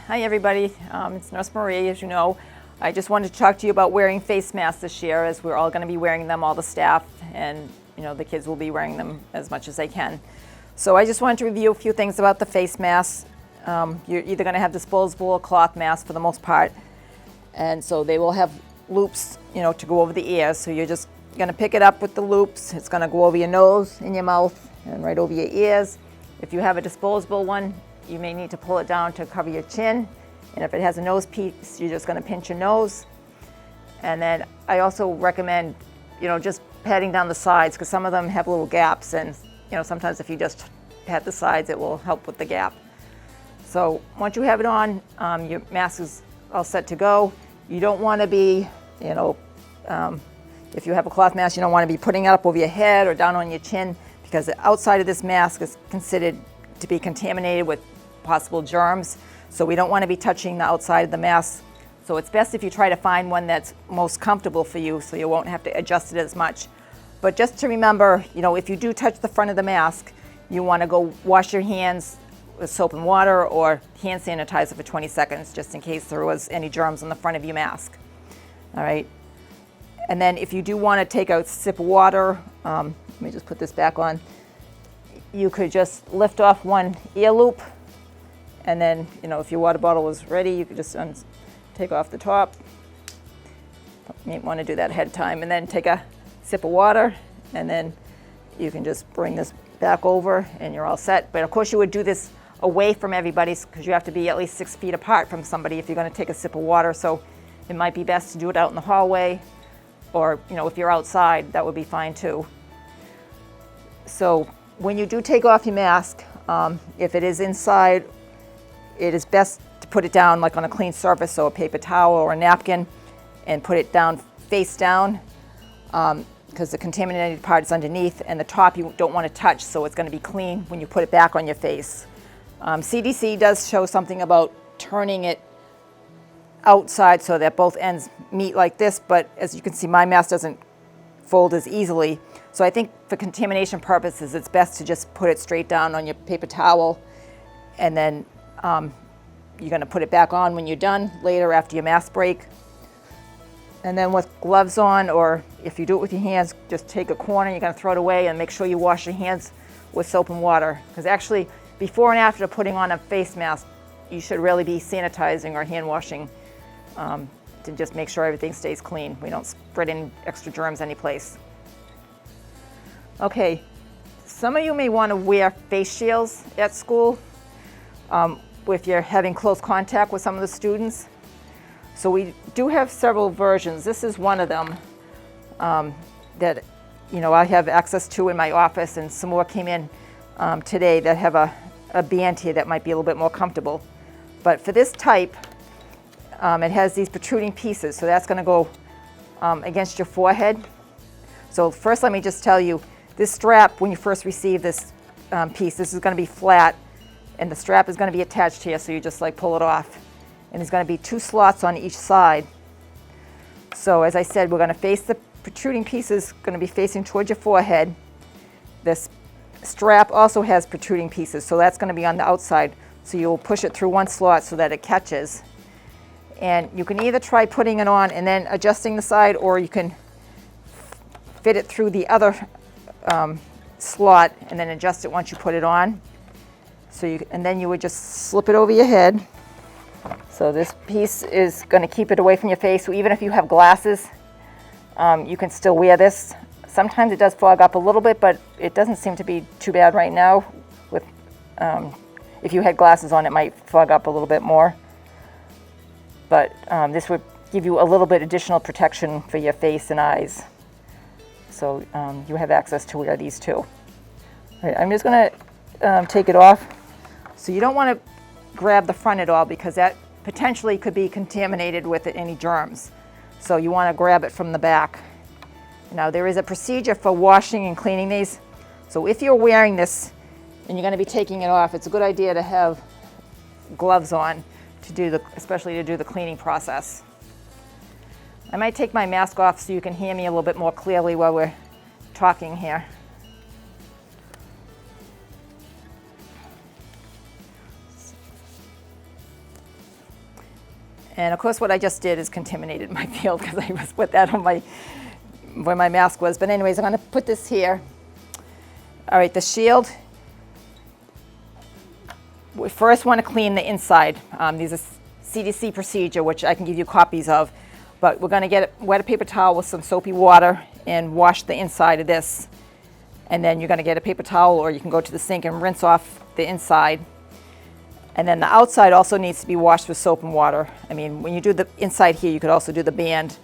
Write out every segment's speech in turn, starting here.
Hi everybody, it's Nurse Marie. As you know, I just wanted to talk to you about wearing face masks this year, as we're all going to be wearing them, all the staff, and the kids will be wearing them as much as they can. So I just wanted to review a few things about the face masks. You're either going to have disposable or cloth masks for the most part, and so they will have loops, to go over the ears. So you're just going to pick it up with the loops. It's going to go over your nose and your mouth and right over your ears. If you have a disposable one, you may need to pull it down to cover your chin. And if it has a nose piece, you're just going to pinch your nose. And then I also recommend, just patting down the sides, because some of them have little gaps. And, sometimes if you just pat the sides, it will help with the gap. So once you have it on, your mask is all set to go. You don't want to be, if you have a cloth mask, you don't want to be putting it up over your head or down on your chin, because the outside of this mask is considered to be contaminated with possible germs. So we don't want to be touching the outside of the mask. So it's best if you try to find one that's most comfortable for you, so you won't have to adjust it as much. But just to remember, if you do touch the front of the mask, you want to go wash your hands with soap and water or hand sanitizer for 20 seconds, just in case there was any germs on the front of your mask. All right. And then if you do want to take a sip of water, let me just put this back on. You could just lift off one ear loop, and then, if your water bottle was ready, you could just take off the top. You might want to do that ahead of time, and then take a sip of water, and then you can just bring this back over, and you're all set. But of course, you would do this away from everybody, because you have to be at least 6 feet apart from somebody if you're going to take a sip of water. So it might be best to do it out in the hallway, or if you're outside, that would be fine too. So when you do take off your mask, if it is inside, it is best to put it down like on a clean surface, so a paper towel or a napkin, and put it down face down, because the contaminated part is underneath, and the top you don't want to touch, so it's going to be clean when you put it back on your face. CDC does show something about turning it outside so that both ends meet like this, but as you can see, my mask doesn't fold as easily. So I think for contamination purposes, it's best to just put it straight down on your paper towel, and then you're going to put it back on when you're done later after your mask break. And then with gloves on, or if you do it with your hands, just take a corner, you're going to throw it away, and make sure you wash your hands with soap and water. Because actually, before and after putting on a face mask, you should really be sanitizing or hand washing to just make sure everything stays clean. We don't spread any extra germs anyplace. Okay, some of you may want to wear face shields at school if you're having close contact with some of the students. So we do have several versions. This is one of them that I have access to in my office, and some more came in today that have a band here that might be a little bit more comfortable. But for this type, it has these protruding pieces, so that's going to go against your forehead. So first, let me just tell you, this strap, when you first receive this piece, this is going to be flat, and the strap is going to be attached here, so you just pull it off. And there's going to be 2 slots on each side. So as I said, we're going to face the protruding pieces, going to be facing towards your forehead. This strap also has protruding pieces, so that's going to be on the outside. So you'll push it through one slot so that it catches. And you can either try putting it on and then adjusting the side, or you can fit it through the other slot and then adjust it once you put it on. And then you would just slip it over your head. So this piece is going to keep it away from your face. So even if you have glasses, you can still wear this. Sometimes it does fog up a little bit, but it doesn't seem to be too bad right now. If you had glasses on, it might fog up a little bit more. But this would give you a little bit additional protection for your face and eyes. So you have access to wear these too. All right, I'm just going to take it off. So you don't want to grab the front at all, because that potentially could be contaminated with any germs. So you want to grab it from the back. Now there is a procedure for washing and cleaning these. So if you're wearing this and you're going to be taking it off, it's a good idea to have gloves on especially to do the cleaning process. I might take my mask off so you can hear me a little bit more clearly while we're talking here. And of course what I just did is contaminated my field because I just put that on where my mask was. But anyways, I'm going to put this here. All right, the shield. We first want to clean the inside. These are CDC procedure, which I can give you copies of. But we're going to wet a paper towel with some soapy water and wash the inside of this. And then you're going to get a paper towel, or you can go to the sink and rinse off the inside. And then the outside also needs to be washed with soap and water. I mean, when you do the inside here, you could also do the band.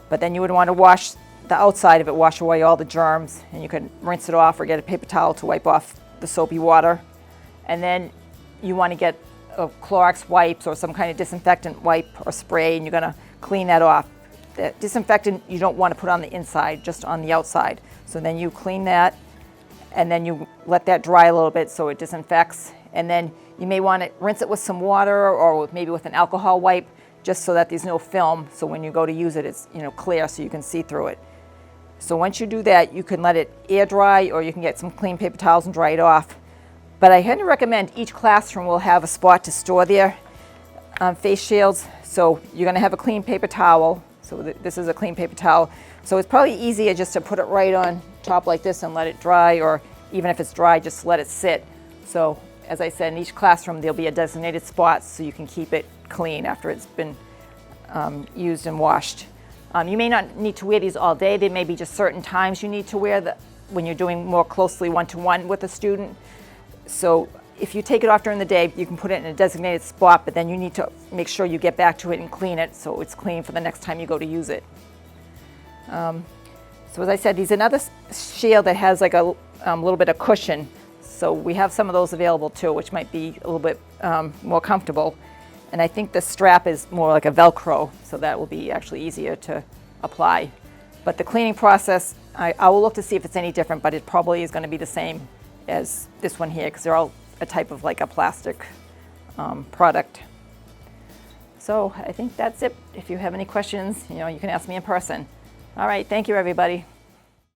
But then you would want to wash the outside of it, wash away all the germs, and you can rinse it off or get a paper towel to wipe off the soapy water. And then you want to get a Clorox wipes or some kind of disinfectant wipe or spray, and you're going to clean that off. The disinfectant you don't want to put on the inside, just on the outside. So then you clean that, and then you let that dry a little bit so it disinfects. And then you may want to rinse it with some water or maybe with an alcohol wipe, just so that there's no film. So when you go to use it, it's clear so you can see through it. So once you do that, you can let it air dry, or you can get some clean paper towels and dry it off. But I highly recommend each classroom will have a spot to store their face shields. So you're going to have a clean paper towel. So this is a clean paper towel. So it's probably easier just to put it right on top like this and let it dry, or even if it's dry, just let it sit. So as I said, in each classroom there'll be a designated spot so you can keep it clean after it's been used and washed. You may not need to wear these all day. There may be just certain times you need to wear when you're doing more closely one-to-one with a student. So if you take it off during the day, you can put it in a designated spot, but then you need to make sure you get back to it and clean it so it's clean for the next time you go to use it. So as I said, there's another shield that has like a little bit of cushion. So we have some of those available too, which might be a little bit more comfortable. And I think the strap is more like a Velcro, so that will be actually easier to apply. But the cleaning process, I will look to see if it's any different, but it probably is going to be the same as this one here, because they're all a type of like a plastic product. So I think that's it. If you have any questions, you can ask me in person. All right, thank you everybody.